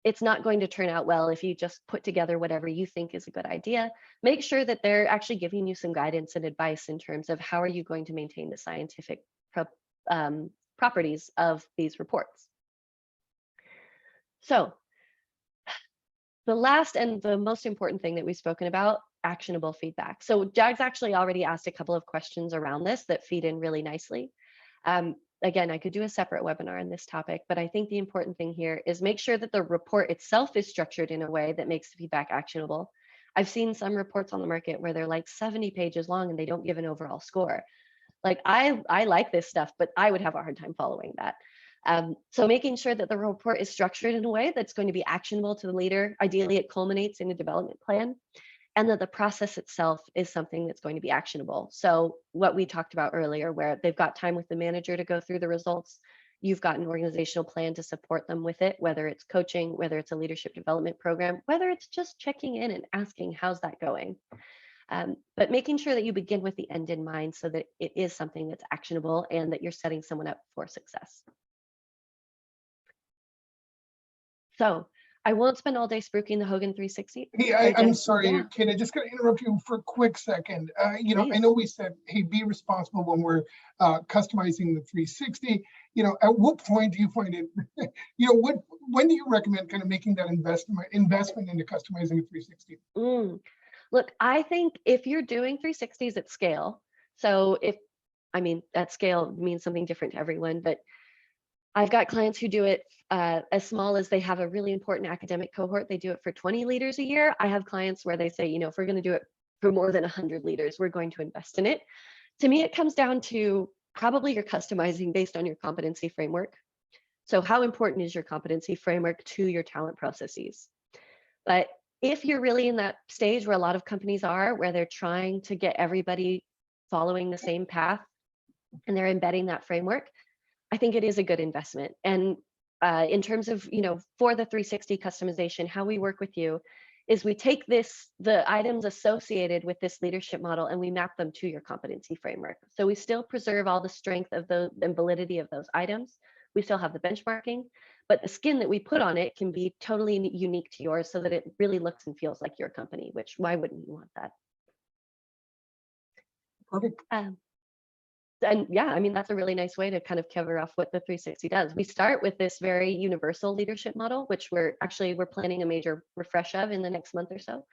It's not going to turn out well if you just put together whatever you think is a good idea. Make sure that they're actually giving you some guidance and advice in terms of how are you going to maintain the scientific properties of these reports. So the last and the most important thing that we've spoken about, actionable feedback. So Jag's actually already asked a couple of questions around this that feed in really nicely. Again, I could do a separate webinar on this topic, but I think the important thing here is make sure that the report itself is structured in a way that makes the feedback actionable. I've seen some reports on the market where they're like 70 pages long and they don't give an overall score. Like, I like this stuff, but I would have a hard time following that. So making sure that the report is structured in a way that's going to be actionable to the leader. Ideally, it culminates in a development plan, and that the process itself is something that's going to be actionable. So what we talked about earlier, where they've got time with the manager to go through the results, you've got an organizational plan to support them with it, whether it's coaching, whether it's a leadership development program, whether it's just checking in and asking, how's that going? But making sure that you begin with the end in mind so that it is something that's actionable and that you're setting someone up for success. So I won't spend all day spruiking the Hogan 360. Hey, I'm sorry, Kate, I just got to interrupt you for a quick second. You know, I know we said, hey, be responsible when we're customizing the 360. You know, at what point do you find it, you know, when do you recommend kind of making that investment into customizing a 360? Look, I think if you're doing 360s at scale, so that scale means something different to everyone, but I've got clients who do it as small as they have a really important academic cohort. They do it for 20 leaders a year. I have clients where they say, you know, if we're going to do it for more than 100 leaders, we're going to invest in it. To me, it comes down to probably you're customizing based on your competency framework. So how important is your competency framework to your talent processes? But if you're really in that stage where a lot of companies are, where they're trying to get everybody following the same path and they're embedding that framework, I think it is a good investment. And in terms of, you know, for the 360 customization, how we work with you is we take the items associated with this leadership model, and we map them to your competency framework. So we still preserve all the strength of and validity of those items. We still have the benchmarking, but the skin that we put on it can be totally unique to yours so that it really looks and feels like your company, which why wouldn't you want that? Perfect. And yeah, I mean, that's a really nice way to kind of cover off what the 360 does. We start with this very universal leadership model, which we're planning a major refresh of in the next month or so.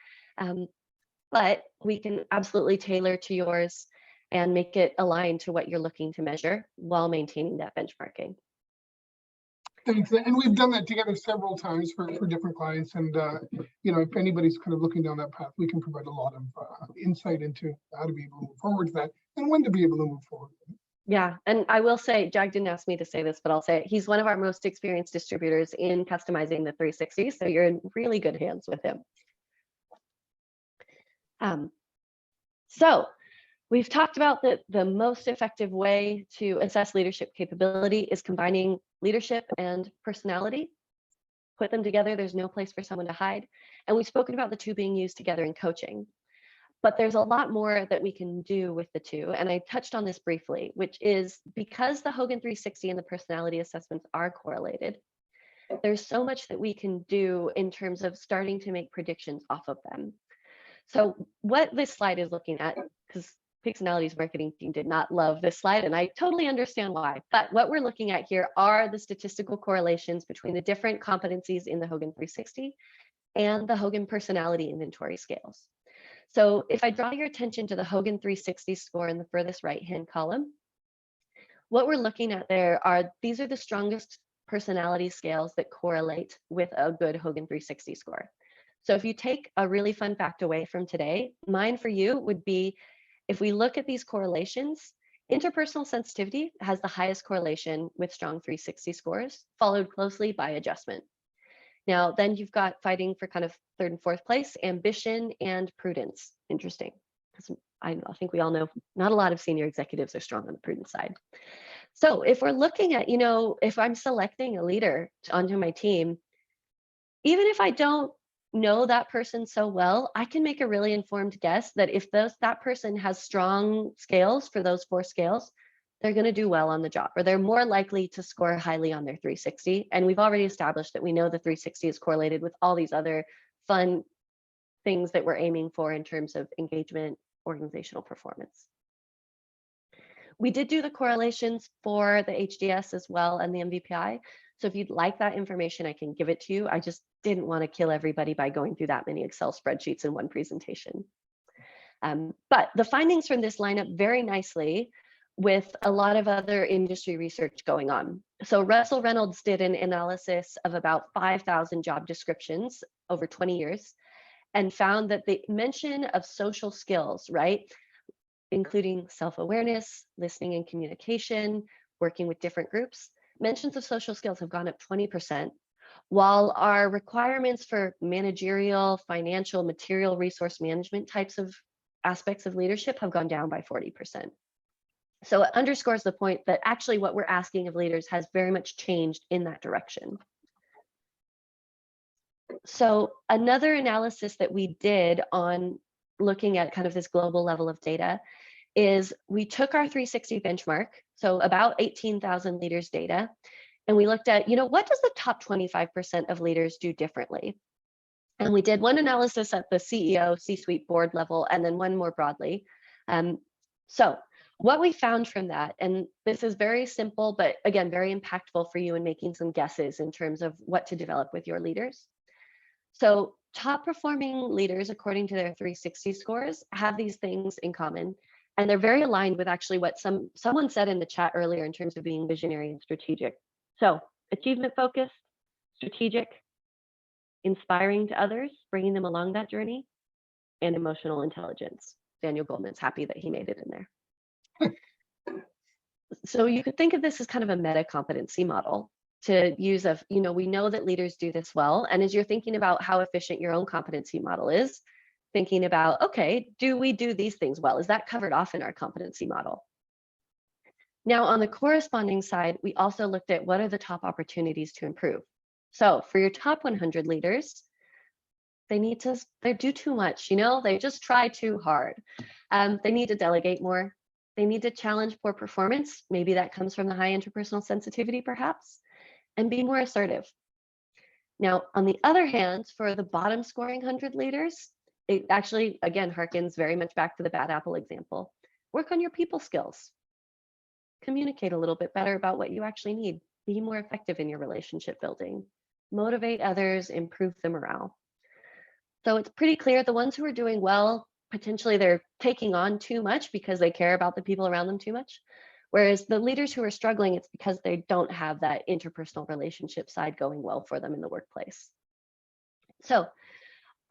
But we can absolutely tailor to yours and make it aligned to what you're looking to measure while maintaining that benchmarking. Thanks. And we've done that together several times for different clients. And, you know, if anybody's kind of looking down that path, we can provide a lot of insight into how to be able to move forward to that and when to be able to move forward. Yeah, and I will say, Jag didn't ask me to say this, but I'll say it. He's one of our most experienced distributors in customizing the 360, so you're in really good hands with him. So we've talked about that the most effective way to assess leadership capability is combining leadership and personality. Put them together, there's no place for someone to hide. And we've spoken about the two being used together in coaching. But there's a lot more that we can do with the two. And I touched on this briefly, which is because the Hogan 360 and the personality assessments are correlated, there's so much that we can do in terms of starting to make predictions off of them. So what this slide is looking at, because Pixonality's marketing team did not love this slide, and I totally understand why. But what we're looking at here are the statistical correlations between the different competencies in the Hogan 360 and the Hogan personality inventory scales. So if I draw your attention to the Hogan 360 score in the furthest right-hand column, what we're looking at there are, these are the strongest personality scales that correlate with a good Hogan 360 score. So if you take a really fun fact away from today, mine for you would be, if we look at these correlations, interpersonal sensitivity has the highest correlation with strong 360 scores, followed closely by adjustment. Now, then you've got fighting for kind of third and fourth place, ambition and prudence. Interesting, because I think we all know not a lot of senior executives are strong on the prudence side. So if we're looking at, you know, if I'm selecting a leader onto my team, even if I don't know that person so well, I can make a really informed guess that if that person has strong scales for those 4 scales, they're going to do well on the job, or they're more likely to score highly on their 360. And we've already established that we know the 360 is correlated with all these other fun things that we're aiming for in terms of engagement, organizational performance. We did do the correlations for the HDS as well and the MVPI. So if you'd like that information, I can give it to you. I just didn't want to kill everybody by going through that many Excel spreadsheets in one presentation. But the findings from this line up very nicely with a lot of other industry research going on. So Russell Reynolds did an analysis of about 5,000 job descriptions over 20 years and found that the mention of social skills, right, including self-awareness, listening and communication, working with different groups, mentions of social skills have gone up 20%, while our requirements for managerial, financial, material resource management types of aspects of leadership have gone down by 40%. So it underscores the point that actually what we're asking of leaders has very much changed in that direction. So another analysis that we did on looking at kind of this global level of data is we took our 360 benchmark, so about 18,000 leaders data, and we looked at, you know, what does the top 25% of leaders do differently? And we did one analysis at the CEO, C-suite board level, and then one more broadly. So what we found from that, and this is very simple, but again, very impactful for you in making some guesses in terms of what to develop with your leaders. So top performing leaders, according to their 360 scores, have these things in common. And they're very aligned with actually what someone said in the chat earlier in terms of being visionary and strategic. So achievement focused, strategic, inspiring to others, bringing them along that journey, and emotional intelligence. Daniel Goleman's happy that he made it in there. So you could think of this as kind of a meta competency model to use of, we know that leaders do this well. And as you're thinking about how efficient your own competency model is, thinking about, okay, do we do these things well? Is that covered off in our competency model? Now, on the corresponding side, we also looked at what are the top opportunities to improve. So for your top 100 leaders, they do too much, they just try too hard. They need to delegate more. They need to challenge poor performance. Maybe that comes from the high interpersonal sensitivity, perhaps, and be more assertive. Now, on the other hand, for the bottom scoring 100 leaders, it actually, again, harkens very much back to the bad apple example. Work on your people skills. Communicate a little bit better about what you actually need. Be more effective in your relationship building. Motivate others, improve the morale. So it's pretty clear the ones who are doing well, potentially they're taking on too much because they care about the people around them too much. Whereas the leaders who are struggling, it's because they don't have that interpersonal relationship side going well for them in the workplace. So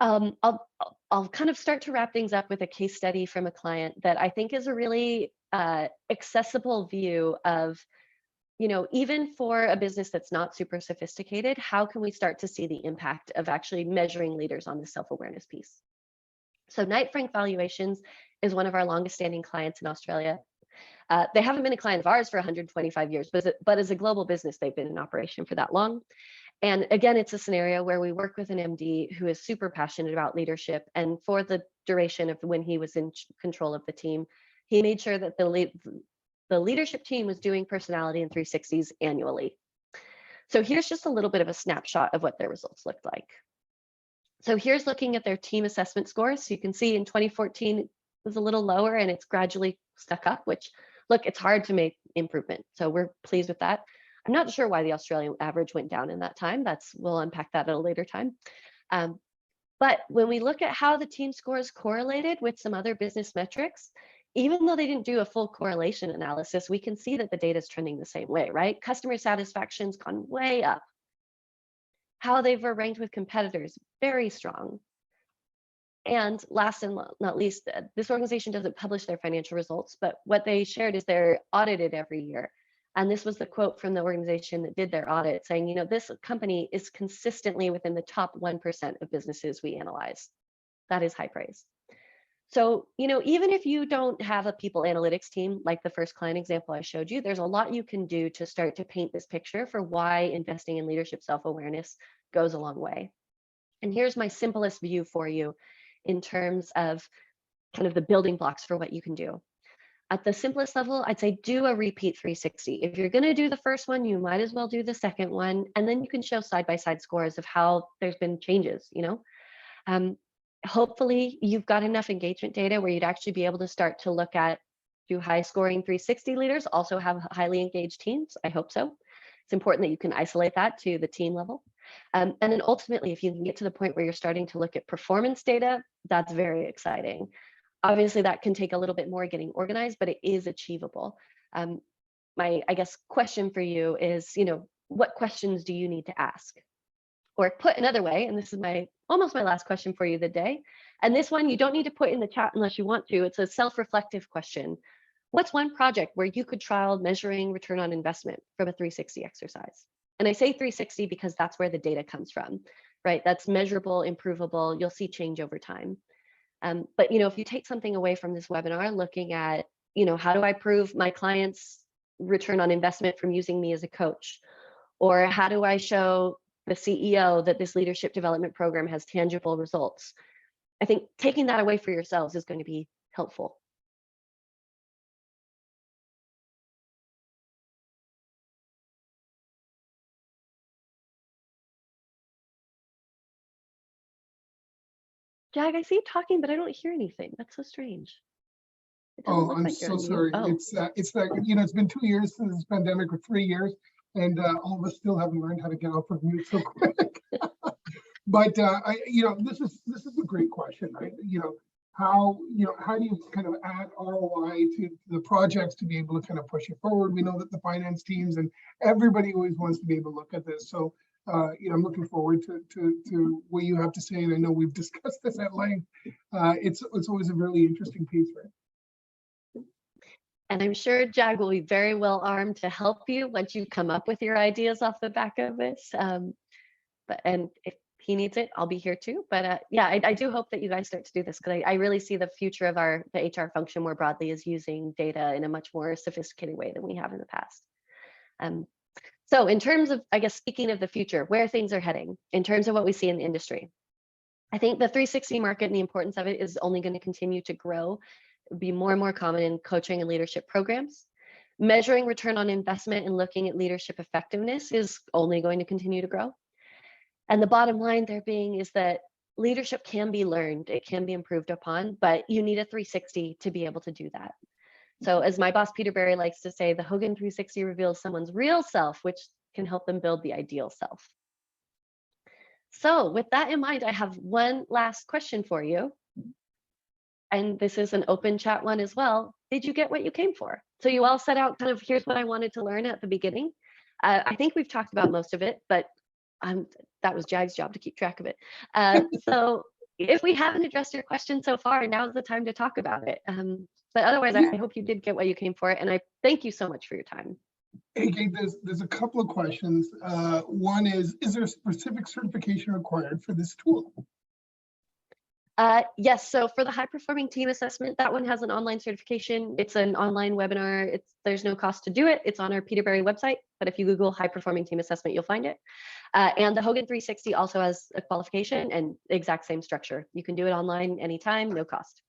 I'll kind of start to wrap things up with a case study from a client that I think is a really accessible view of, even for a business that's not super sophisticated, how can we start to see the impact of actually measuring leaders on the self-awareness piece? So Knight Frank Valuations is one of our longest standing clients in Australia. They haven't been a client of ours for 125 years, but as a global business, they've been in operation for that long. And again, it's a scenario where we work with an MD who is super passionate about leadership. And for the duration of when he was in control of the team, he made sure that the leadership team was doing personality and 360s annually. So here's just a little bit of a snapshot of what their results looked like. So here's looking at their team assessment scores. So you can see in 2014, it was a little lower and it's gradually stuck up, which, look, it's hard to make improvement. So we're pleased with that. I'm not sure why the Australian average went down in that time. We'll unpack that at a later time. But when we look at how the team scores correlated with some other business metrics, even though they didn't do a full correlation analysis, we can see that the data is trending the same way, right? Customer satisfaction's gone way up. How they've ranked with competitors, very strong. And last and not least, this organization doesn't publish their financial results, but what they shared is they're audited every year. And this was the quote from the organization that did their audit saying, this company is consistently within the top 1% of businesses we analyze. That is high praise. So, even if you don't have a people analytics team, like the first client example I showed you, there's a lot you can do to start to paint this picture for why investing in leadership self-awareness goes a long way. And here's my simplest view for you in terms of kind of the building blocks for what you can do. At the simplest level, I'd say do a repeat 360. If you're going to do the first one, you might as well do the second one, and then you can show side-by-side scores of how there's been changes, Hopefully, you've got enough engagement data where you'd actually be able to start to look at, do high-scoring 360 leaders also have highly engaged teams? I hope so. It's important that you can isolate that to the team level. And then ultimately, if you can get to the point where you're starting to look at performance data, that's very exciting. Obviously, that can take a little bit more getting organized, but it is achievable. My, question for you is, what questions do you need to ask? Or put another way, and this is almost my last question for you of the day. And this one, you don't need to put in the chat unless you want to. It's a self-reflective question. What's one project where you could trial measuring return on investment from a 360 exercise? And I say 360 because that's where the data comes from, right? That's measurable, improvable. You'll see change over time. But if you take something away from this webinar, looking at, how do I prove my clients' return on investment from using me as a coach? Or how do I show the CEO that this leadership development program has tangible results? I think taking that away for yourselves is going to be helpful. Jag, I see you talking, but I don't hear anything. That's so strange. Oh, I'm so sorry. Oh. It's that, it's been 2 years since this pandemic, or 3 years, and all of us still haven't learned how to get off of mute so quick. But this is a great question, right? how do you kind of add ROI to the projects to be able to kind of push it forward? We know that the finance teams and everybody always wants to be able to look at this. So I'm looking forward to what you have to say, and I know we've discussed this at length. It's always a really interesting piece, right? And I'm sure Jag will be very well armed to help you once you come up with your ideas off the back of this. And if he needs it, I'll be here too. But yeah, I do hope that you guys start to do this, because I really see the future of the HR function more broadly is using data in a much more sophisticated way than we have in the past. So in terms of, I guess, speaking of the future, where things are heading, in terms of what we see in the industry, I think the 360 market and the importance of it is only going to continue to grow, be more and more common in coaching and leadership programs. Measuring return on investment and looking at leadership effectiveness is only going to continue to grow. And the bottom line there being is that leadership can be learned, it can be improved upon, but you need a 360 to be able to do that. So as my boss, Peter Barry, likes to say, the Hogan 360 reveals someone's real self, which can help them build the ideal self. So with that in mind, I have one last question for you. And this is an open chat one as well. Did you get what you came for? So you all set out kind of, here's what I wanted to learn at the beginning. I think we've talked about most of it, but that was Jag's job to keep track of it. So if we haven't addressed your question so far, now's the time to talk about it. But otherwise, I hope you did get what you came for, and I thank you so much for your time. Hey, Kate, there's a couple of questions. One is there a specific certification required for this tool? Yes, so for the high performing team assessment, that one has an online certification. It's an online webinar. There's no cost to do it. It's on our Peter Barry website, but if you Google high performing team assessment, you'll find it. And the Hogan 360 also has a qualification and exact same structure. You can do it online anytime, no cost.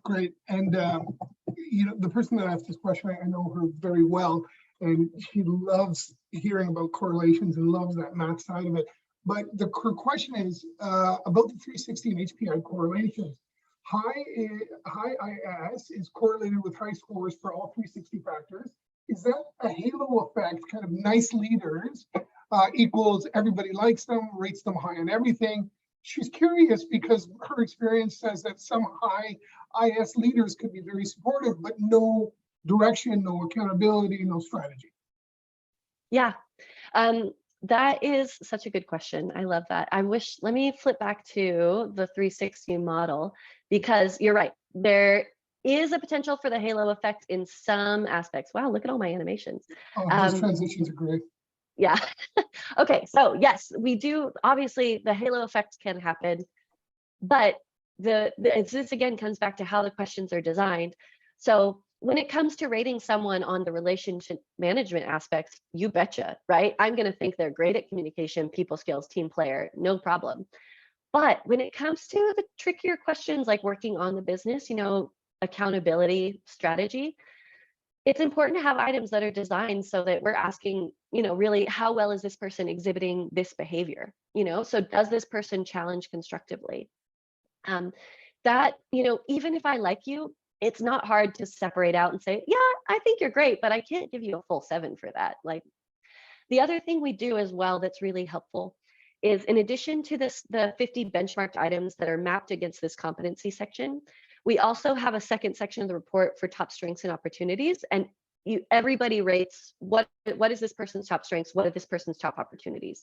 Great. And the person that asked this question, I know her very well, and she loves hearing about correlations and loves that math side of it. But her question is about the 360 and HPI correlations. High IS is correlated with high scores for all 360 factors. Is that a halo effect, kind of nice leaders equals everybody likes them, rates them high on everything? She's curious because her experience says that some high IS leaders could be very supportive, but no direction, no accountability, no strategy. Yeah. That is such a good question. I love that. Let me flip back to the 360 model, because you're right. There is a potential for the halo effect in some aspects. Wow, look at all my animations. Oh, those transitions are great. Yeah. Okay, so yes, we do. Obviously, the halo effect can happen, but this again comes back to how the questions are designed. So when it comes to rating someone on the relationship management aspects, you betcha, right? I'm going to think they're great at communication, people skills, team player, no problem. But when it comes to the trickier questions like working on the business, accountability, strategy, it's important to have items that are designed so that we're asking, really, how well is this person exhibiting this behavior? So does this person challenge constructively? That, even if I like you, it's not hard to separate out and say, yeah, I think you're great, but I can't give you a full 7 for that. Like, the other thing we do as well that's really helpful is, in addition to the 50 benchmarked items that are mapped against this competency section, we also have a second section of the report for top strengths and opportunities. And everybody rates what is this person's top strengths, what are this person's top opportunities.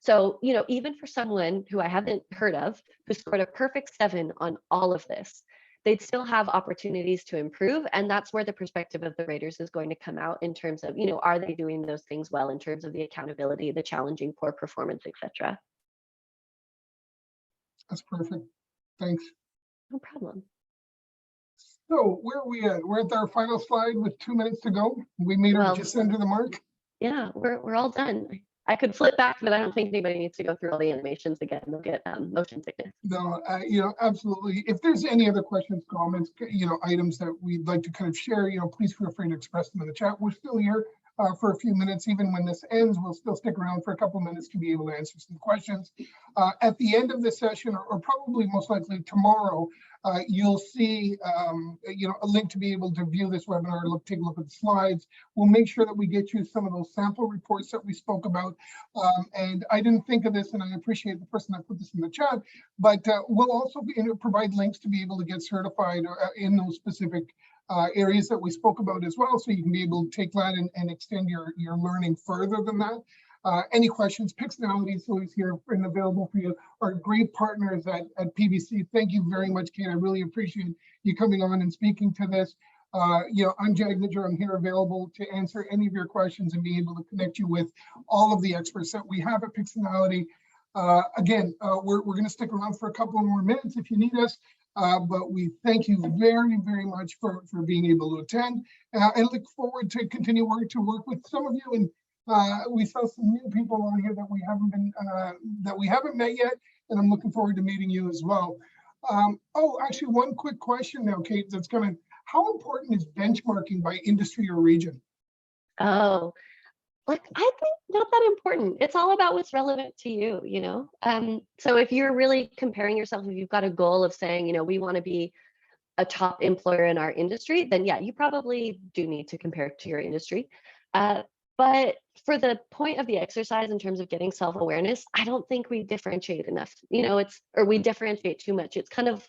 So, even for someone who I haven't heard of, who scored a perfect 7 on all of this, they'd still have opportunities to improve. And that's where the perspective of the raters is going to come out in terms of, are they doing those things well in terms of the accountability, the challenging poor performance, etc. That's perfect. Thanks. No problem. So where are we at? We're at our final slide with 2 minutes to go. We made it just under the mark. Yeah, we're all done. I could flip back, but I don't think anybody needs to go through all the animations again. They'll get motion sickness. No, absolutely. If there's any other questions, comments, items that we'd like to kind of share, please feel free to express them in the chat. We're still here for a few minutes. Even when this ends, we'll still stick around for a couple minutes to be able to answer some questions. At the end of the session, or probably most likely tomorrow, you'll see a link to be able to view this webinar, take a look at the slides. We'll make sure that we get you some of those sample reports that we spoke about. And I didn't think of this, and I appreciate the person that put this in the chat, but we'll also provide links to be able to get certified in those specific areas that we spoke about as well, so you can be able to take that and extend your learning further than that. Any questions? Pixonality is always here and available for you. Our great partners at PBC. Thank you very much, Kate. I really appreciate you coming on and speaking to this. I'm Jag Nijjar. I'm here available to answer any of your questions and be able to connect you with all of the experts that we have at Pixonality. Again, we're going to stick around for a couple more minutes if you need us. But we thank you very, very much for being able to attend. And look forward to continue to work with some of you. And we saw some new people on here that we haven't met yet, and I'm looking forward to meeting you as well. Actually, one quick question now, Kate, that's coming. How important is benchmarking by industry or region? Oh, I think not that important. It's all about what's relevant to you, So if you're really comparing yourself, if you've got a goal of saying, we want to be a top employer in our industry, then yeah, you probably do need to compare to your industry. But for the point of the exercise in terms of getting self-awareness, I don't think we differentiate enough. We differentiate too much. It's kind of,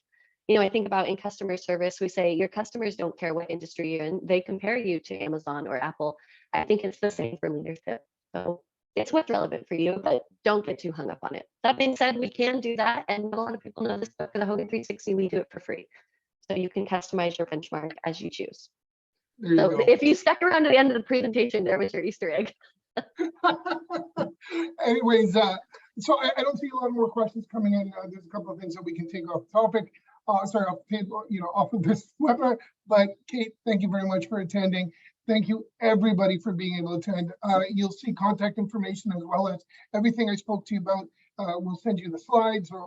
I think about in customer service, we say your customers don't care what industry you're in. They compare you to Amazon or Apple. I think it's the same for leadership. So it's what's relevant for you, but don't get too hung up on it. That being said, we can do that. And a lot of people know this, but for the Hogan 360, we do it for free. So you can customize your benchmark as you choose. So if you stuck around to the end of the presentation, there was your Easter egg. Anyways, so I don't see a lot more questions coming in. There's a couple of things that we can take off topic. Off of this webinar. But Kate, thank you very much for attending. Thank you everybody for being able to attend. You'll see contact information as well as everything I spoke to you about. We'll send you the slides or